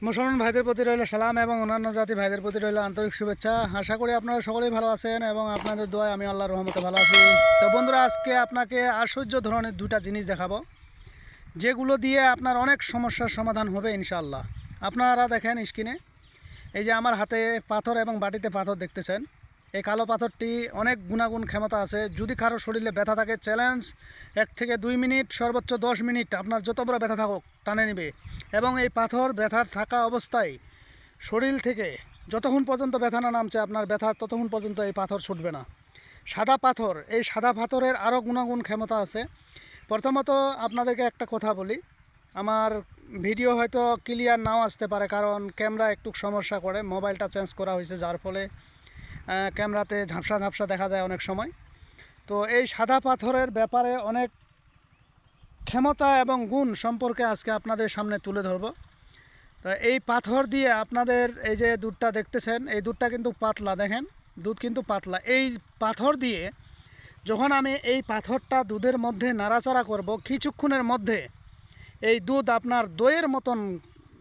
মুসলমান ভাইদের প্রতি রইল সালাম এবং অন্যান্য জাতি ভাইদের প্রতি রইল আন্তরিক শুভেচ্ছা। আশা করি আপনারা সকলেই ভালো আছেন এবং আপনাদের দোয়ায় আমি আল্লাহর রহমতে ভালো আছি। তো বন্ধুরা, আজকে আপনাকে আশ্চর্য ধরনের দুটা জিনিস দেখাবো, যেগুলো দিয়ে আপনার অনেক সমস্যার সমাধান হবে ইনশাআল্লাহ। আপনারা দেখেন স্ক্রিনে, এই যে আমার হাতে পাথর এবং বাটিতে পাথর দেখতেছেন। এই কালো পাথরটি অনেক গুণাগুণ ক্ষমতা আছে। যদি কারো শরীরে ব্যথা থাকে, চ্যালেঞ্জ 1 থেকে 2 মিনিট, সর্বোচ্চ 10 মিনিট আপনার যত বড় ব্যথা থাকুক টানে নেবে। এবং এই পাথর ব্যথা থাকা অবস্থায় শরীর থেকে যতক্ষণ পর্যন্ত ব্যথা না নামছে আপনার ব্যথা, ততক্ষণ পর্যন্ত এই পাথর ছুটবে না। সাদা পাথর, এই সাদা পাথরের আরও গুণাগুণ ক্ষমতা আছে। প্রথমত আপনাদেরকে একটা কথা বলি, আমার ভিডিও হয়তো ক্লিয়ার নাও আসতে পারে, কারণ ক্যামেরা একটু সমস্যা করে। মোবাইলটা চেঞ্জ করা হয়েছে, যার ফলে ক্যামেরাতে ঝাপসা ঝাপসা দেখা যায় অনেক সময়। তো এই সাদা পাথরের ব্যাপারে অনেক ক্ষমতা এবং গুণ সম্পর্কে আজকে আপনাদের সামনে তুলে ধরব। তো এই পাথর দিয়ে আপনাদের এই যে দুধটা দেখতেছেন, এই দুধটা কিন্তু পাতলা, দেখেন দুধ কিন্তু পাতলা। এই পাথর দিয়ে যখন আমি এই পাথরটা দুধের মধ্যে নাড়াচাড়া করব, কিছুক্ষণের মধ্যে এই দুধ আপনার দইয়ের মতন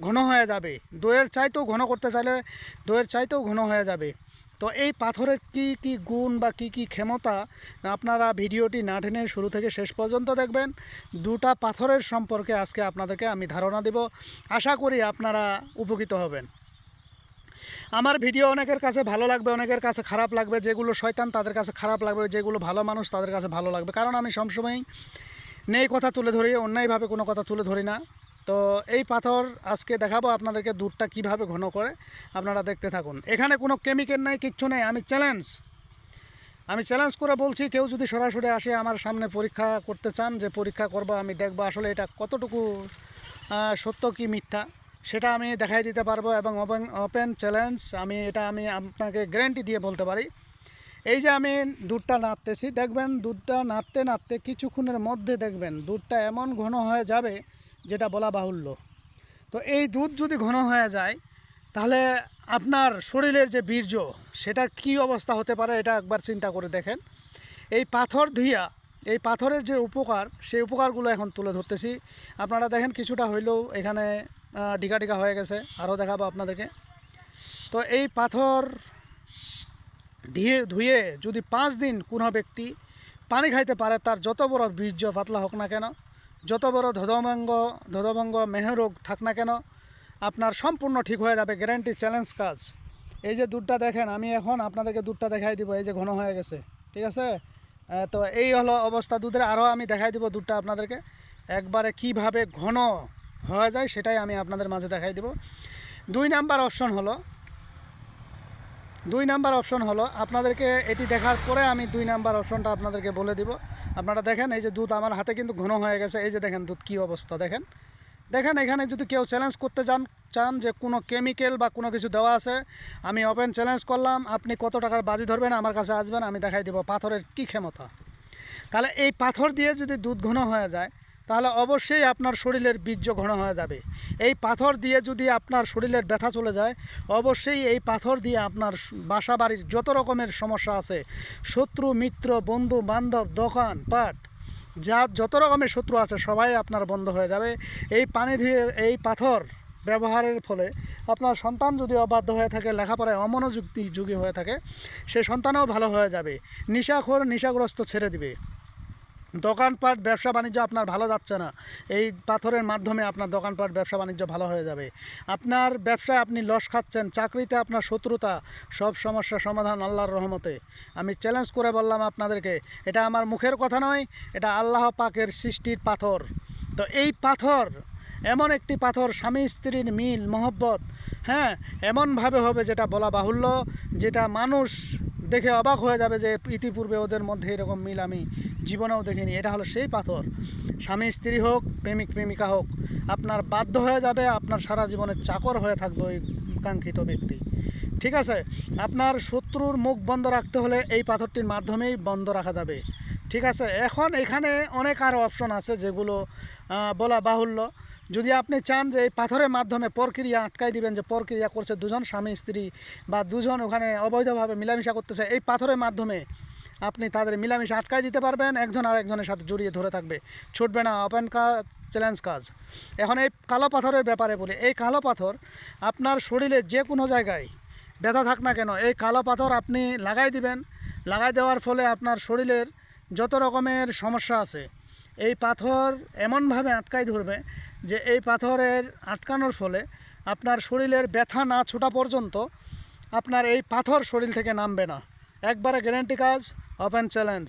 ঘন হয়ে যাবে। দইয়ের চাইতেও ঘন করতে চাইলে দইয়ের চাইতেও ঘন হয়ে যাবে। তো এই পাথরের কি কি গুণ বা কি কি ক্ষমতা, আপনারা ভিডিওটি না টেনে শুরু থেকে শেষ পর্যন্ত দেখবেন। দুটা পাথরের সম্পর্কে আজকে আপনাদেরকে আমি ধারণা দেব। আশা করি আপনারা উপকৃত হবেন। আমার ভিডিও অনেকের কাছে ভালো লাগবে, অনেকের কাছে খারাপ লাগবে। যেগুলো শয়তান তাদের কাছে খারাপ লাগবে, যেগুলো ভালো মানুষ তাদের কাছে ভালো লাগবে। কারণ আমি সবসময়ই নেই কথা তুলে ধরি, অন্যায়ভাবে কোনো কথা তুলে ধরি না। তো এই পাথর আজকে দেখাবো আপনাদেরকে দুধটা কিভাবে ঘন করে, আপনারা দেখতে থাকুন। এখানে কোনো কেমিক্যাল নেই, কিচ্ছু নেই। আমি চ্যালেঞ্জ করে বলছি, কেউ যদি সরাসরি আসে আমার সামনে পরীক্ষা করতে চান, যে পরীক্ষা করব, আমি দেখব আসলে এটা কতটুকু সত্য কি মিথ্যা, সেটা আমি দেখাই দিতে পারবো। এবং ওপেন চ্যালেঞ্জ, আমি আপনাকে গ্যারান্টি দিয়ে বলতে পারি। এই যে আমি দুধটা নাড়তেছি, দেখবেন দুধটা নাড়তে নাড়তে কিছুক্ষণের মধ্যে দেখবেন দুধটা এমন ঘন হয়ে যাবে যেটা বলা বাহুল্য। তো এই দুধ যদি ঘন হয়ে যায়, তাহলে আপনার শরীরের যে বীর্য, সেটা কি অবস্থা হতে পারে এটা একবার চিন্তা করে দেখেন। এই পাথর ধুইয়া, এই পাথরের যে উপকার, সেই উপকারগুলো এখন তুলে ধরতেছি। আপনারা দেখেন কিছুটা হইলেও এখানে ডিগা ডিগা হয়ে গেছে, আরও দেখাবো আপনাদেরকে। তো এই পাথর ধুয়ে যদি 5 দিন কোনো ব্যক্তি পানি খাইতে পারে, তার যত বড় বীর্য পাতলা হোক না কেন, যত বড় ধদভঙ্গ মেহরোগ থাক না কেন, আপনার সম্পূর্ণ ঠিক হয়ে যাবে। গ্যারান্টি, চ্যালেঞ্জ কাজ। এই যে দুধটা দেখেন, আমি এখন আপনাদেরকে দুধটা দেখাই দিব। এই যে ঘন হয়ে গেছে, ঠিক আছে। তো এই হলো অবস্থা দুধের। আরও আমি দেখাই দিব দুধটা আপনাদেরকে একবারে কিভাবে ঘন হয়ে যায়, সেটাই আমি আপনাদের মাঝে দেখাই দিব। 2 নাম্বার অপশন হলো আপনাদেরকে এটি দেখার পরে আমি 2 নাম্বার অপশনটা আপনাদেরকে বলে দিব। আপনারা দেখেন, এই যে দুধ আমার হাতে কিন্তু ঘন হয়ে গেছে। এই যে দেখেন দুধ কী অবস্থা, দেখেন। এখানে যদি কেউ চ্যালেঞ্জ করতে চান যে কোনো কেমিক্যাল বা কোনো কিছু দেওয়া আছে, আমি ওপেন চ্যালেঞ্জ করলাম, আপনি কত টাকার বাজি ধরবেন, আমার কাছে আসবেন, আমি দেখাই দিব পাথরের কী ক্ষমতা। তাহলে এই পাথর দিয়ে যদি দুধ ঘন হয়ে যায়, তাহলে অবশ্যই আপনার শরীরের বীর্য ঘন হয়ে যাবে। এই পাথর দিয়ে যদি আপনার শরীরের ব্যথা চলে যায়, অবশ্যই এই পাথর দিয়ে আপনার বাসা বাড়ির যত রকমের সমস্যা আছে, শত্রু মিত্র বন্ধু বান্ধব দোকান পাট যত রকমের শত্রু আছে, সবাই আপনার বন্ধ হয়ে যাবে। এই পানি ধুয়ে এই পাথর ব্যবহারের ফলে আপনার সন্তান যদি অবাধ্য হয়ে থাকে, লেখাপড়ায় অমনোযোগী হয়ে থাকে, সে সন্তানও ভালো হয়ে যাবে। নেশাগ্রস্ত ছেড়ে দিবে। দোকানপাট ব্যবসা বাণিজ্য আপনার ভালো যাচ্ছে না, এই পাথরের মাধ্যমে আপনার দোকানপাট ব্যবসা বাণিজ্য ভালো হয়ে যাবে। আপনার ব্যবসায় আপনি লস খাচ্ছেন, চাকরিতে আপনার শত্রুতা, সব সমস্যার সমাধান আল্লাহর রহমতে। আমি চ্যালেঞ্জ করে বললাম আপনাদেরকে, এটা আমার মুখের কথা নয়, এটা আল্লাহ পাকের সৃষ্টির পাথর। তো এই পাথর এমন একটি পাথর, স্বামী স্ত্রীর মিল মহব্বত, হ্যাঁ, এমনভাবে হবে যেটা বলা বাহুল্য, যেটা মানুষ দেখে অবাক হয়ে যাবে যে ইতিপূর্বে ওদের মধ্যে এরকম মিল আমি জীবনেও দেখিনি। এটা হলো সেই পাথর। স্বামী স্ত্রী হোক, প্রেমিক প্রেমিকা হোক, আপনার বাধ্য হয়ে যাবে, আপনার সারা জীবনের চাকর হয়ে থাকবে ওই কাঙ্ক্ষিত ব্যক্তি, ঠিক আছে। আপনার শত্রুর মুখ বন্ধ রাখতে হলে এই পাথরটির মাধ্যমেই বন্ধ রাখা যাবে, ঠিক আছে। এখন এখানে অনেক আরও অপশন আছে যেগুলো বলা বাহুল্য। যদি আপনি চান যে এই পাথরের মাধ্যমে প্রক্রিয়া আটকাই দিবেন, যে প্রক্রিয়া করছে দুজন স্বামী স্ত্রী বা দুজন ওখানে অবৈধভাবে মিলামিশা করতেছে, এই পাথরের মাধ্যমে আপনি তাদের মিলামিশে আটকায় দিতে পারবেন, একজন আর একজনের সাথে জড়িয়ে ধরে থাকবে, ছুটবে না। ওপেন চ্যালেঞ্জ কাজ। এখন এই কালো পাথরের ব্যাপারে বলি, এই কালো পাথর আপনার শরীরে যে কোনো জায়গায় ব্যথা থাক না কেন, এই কালো পাথর আপনি লাগাই দিবেন। লাগাই দেওয়ার ফলে আপনার শরীরের যত রকমের সমস্যা আছে এই পাথর এমনভাবে আটকাই ধরবে যে এই পাথরের আটকানোর ফলে আপনার শরীরের ব্যথা না ছোটা পর্যন্ত আপনার এই পাথর শরীর থেকে নামবে না। একবারে গ্যারান্টি কাজ, ওপেন চ্যালেঞ্জ।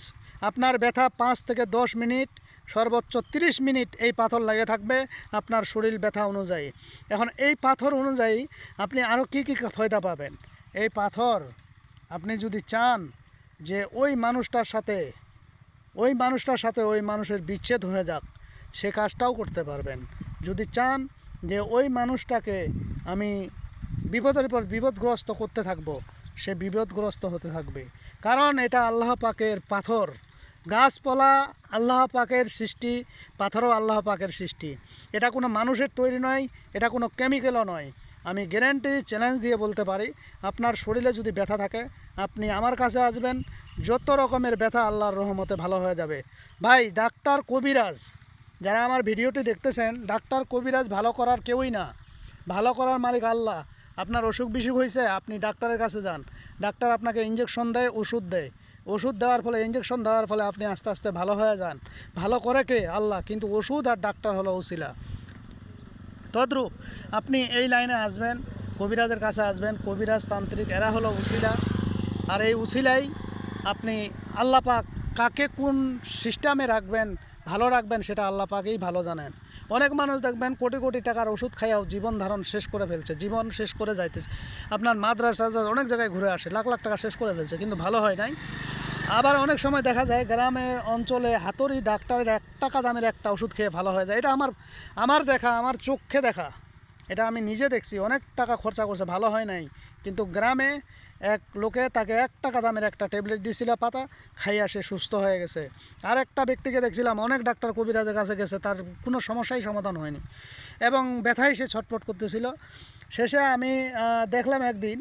আপনার ব্যথা 5 থেকে 10 মিনিট, সর্বোচ্চ 30 মিনিট এই পাথর লাগে থাকবে আপনার শরীর ব্যথা অনুযায়ী। এখন এই পাথর অনুযায়ী আপনি আরও কী ফায়দা পাবেন। এই পাথর আপনি যদি চান যে ওই মানুষটার সাথে ওই মানুষের বিচ্ছেদ হয়ে যাক, সে কাজটাও করতে পারবেন। যদি চান যে ওই মানুষটাকে আমি বিপদের পর বিপদগ্রস্ত করতে থাকবো, সে বিপদগ্রস্ত হতে থাকবে। কারণ এটা আল্লাহ পাকের পাথর। গাছপালা আল্লাহ পাকের সৃষ্টি, পাথরও আল্লাহ পাকের সৃষ্টি। এটা কোনো মানুষের তৈরি নয়, এটা কোনো কেমিক্যালও নয়। আমি গ্যারান্টি চ্যালেঞ্জ দিয়ে বলতে পারি, আপনার শরীরে যদি ব্যথা থাকে আপনি আমার কাছে আসবেন, যত রকমের ব্যথা আল্লাহর রহমতে ভালো হয়ে যাবে। ভাই, ডাক্তার কবিরাজ যারা আমার ভিডিওটি দেখতেছেন, ডাক্তার কবিরাজ ভালো করার কেউই না, ভালো করার মালিক আল্লাহ। আপনার অসুখ বিসুখ হয়েছে, আপনি ডাক্তারের কাছে যান, ডাক্তার আপনাকে ইঞ্জেকশন দেয়, ওষুধ দেয়। ওষুধ দেওয়ার ফলে, ইঞ্জেকশন দেওয়ার ফলে আপনি আস্তে আস্তে ভালো হয়ে যান। ভালো করে কে? আল্লাহ। কিন্তু ওষুধ আর ডাক্তার হলো উসিলা। তদ্রূপ আপনি এই লাইনে আসবেন, কবিরাজের কাছে আসবেন, কবিরাজ তান্ত্রিক এরা হলো উসিলা। আর এই উসিলাই আপনি আল্লাহ পাক কাকে কোন সিস্টেমে রাখবেন, ভালো রাখবেন, সেটা আল্লাহ পাকেই ভালো জানেন। অনেক মানুষ দেখবেন কোটি কোটি টাকার ওষুধ খাইয়াও জীবন ধারণ শেষ করে ফেলছে, জীবন শেষ করে যাইতেছে। আপনার মাদ্রাসা অনেক জায়গায় ঘুরে আসে, লাখ লাখ টাকা শেষ করে ফেলছে, কিন্তু ভালো হয় নাই। আবার অনেক সময় দেখা যায় গ্রামের অঞ্চলে হাতুড়ি ডাক্তারের 1 টাকা দামের একটা ওষুধ খেয়ে ভালো হয়ে যায়। এটা আমার দেখা, আমার চোখে দেখা, এটা আমি নিজে দেখছি। অনেক টাকা খরচা করছে, ভালো হয় নাই। কিন্তু গ্রামে এক লোকে তাকে 1 টাকা দামের একটা ট্যাবলেট দিয়েছিল, পাতা খাইয়া সে সুস্থ হয়ে গেছে। আর একটা ব্যক্তিকে দেখছিলাম অনেক ডাক্তার কবিরাজের কাছে গেছে, তার কোনো সমস্যাই সমাধান হয়নি এবং ব্যথায় সে ছটফট করতেছিল। শেষে আমি দেখলাম একদিন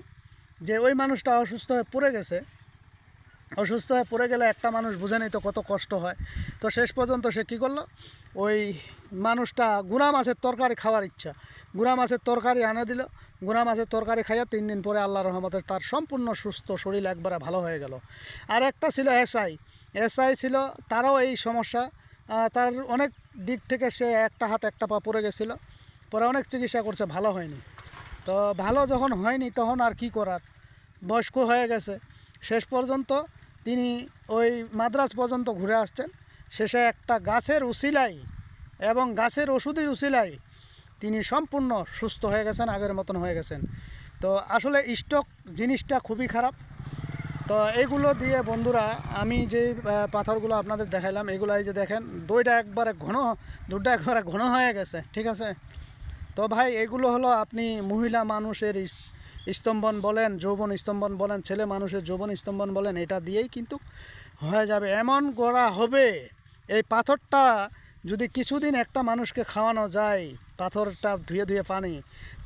যে ওই মানুষটা অসুস্থ হয়ে পড়ে গেছে। অসুস্থ হয়ে পড়ে গেলে একটা মানুষ বুঝে নিত কত কষ্ট হয়। তো শেষ পর্যন্ত সে কী করলো, ওই মানুষটা গুঁড়া মাছের তরকারি খাওয়ার ইচ্ছা, গুঁড়া মাছের তরকারি আনে দিল। গুঁড়া মাছের তরকারি খাইয়া 3 দিন পরে আল্লাহর রহমতে তার সম্পূর্ণ সুস্থ শরীর একবারে ভালো হয়ে গেল। আর একটা ছিল এসআই ছিল, তারও এই সমস্যা। তার অনেক দিক থেকে সে একটা হাত একটা পা পড়ে গেছিলো, পরে অনেক চিকিৎসা করছে, ভালো হয়নি। তো ভালো যখন হয়নি তখন আর কি করার, বয়স্ক হয়ে গেছে। শেষ পর্যন্ত তিনি ওই মাদ্রাজ পর্যন্ত ঘুরে আসছেন। শেষে একটা গাছের উসিলাই এবং গাছের ওষুধের উসিলাই তিনি সম্পূর্ণ সুস্থ হয়ে গেছেন, আগের মতন হয়ে গেছেন। তো আসলে স্টক জিনিসটা খুবই খারাপ। তো এইগুলো দিয়ে বন্ধুরা, আমি যে পাথরগুলো আপনাদের দেখাইলাম, এগুলাই যে দেখেন, দুধটা একবারে ঘন হয়ে গেছে, ঠিক আছে। তো ভাই, এগুলো হলো আপনি মহিলা মানুষের স্তম্ভন বলেন, যৌবন স্তম্ভন বলেন, ছেলে মানুষের যৌবন স্তম্ভন বলেন, এটা দিয়েই কিন্তু হয়ে যাবে। এমন করা হবে, এই পাথরটা যদি কিছুদিন একটা মানুষকে খাওয়ানো যায়, পাথরটা ধুয়ে ধুয়ে পানি,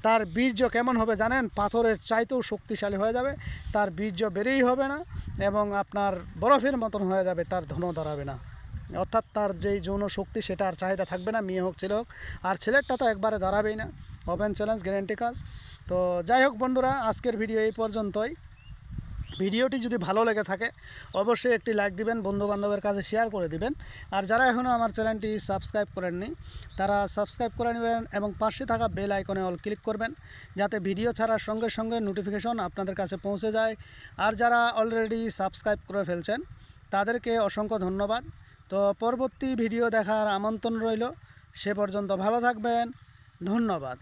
তার বীর্য কেমন হবে জানেন? পাথরের চাইতেও শক্তিশালী হয়ে যাবে, তার বীর্য বেরেই হবে না এবং আপনার বরফের মতন হয়ে যাবে, তার ধন দাঁড়াবে না। অর্থাৎ তার যেই যৌন শক্তি সেটা আর চাহিদা থাকবে না, মেয়ে হোক ছেলে হোক। আর ছেলেরটা তো একবারে দাঁড়াবেই না। ওপেন চ্যালেঞ্জ, গ্যারান্টি কাজ। তো যাই হোক বন্ধুরা, আজকের ভিডিও এই পর্যন্তই। ভিডিওটি যদি ভালো লেগে থাকে অবশ্যই একটি লাইক দিবেন, বন্ধুবান্ধবের কাছে শেয়ার করে দিবেন। আর যারা এখনও আমার চ্যানেলটি সাবস্ক্রাইব করেননি তারা সাবস্ক্রাইব করে নেবেন এবং পাশে থাকা বেল আইকনে অল ক্লিক করবেন, যাতে ভিডিও ছাড়ার সঙ্গে সঙ্গে নোটিফিকেশন আপনাদের কাছে পৌঁছে যায়। আর যারা অলরেডি সাবস্ক্রাইব করে ফেলছেন তাদেরকে অসংখ্য ধন্যবাদ। তো পরবর্তী ভিডিও দেখার আমন্ত্রণ রইল। সে পর্যন্ত ভালো থাকবেন, ধন্যবাদ।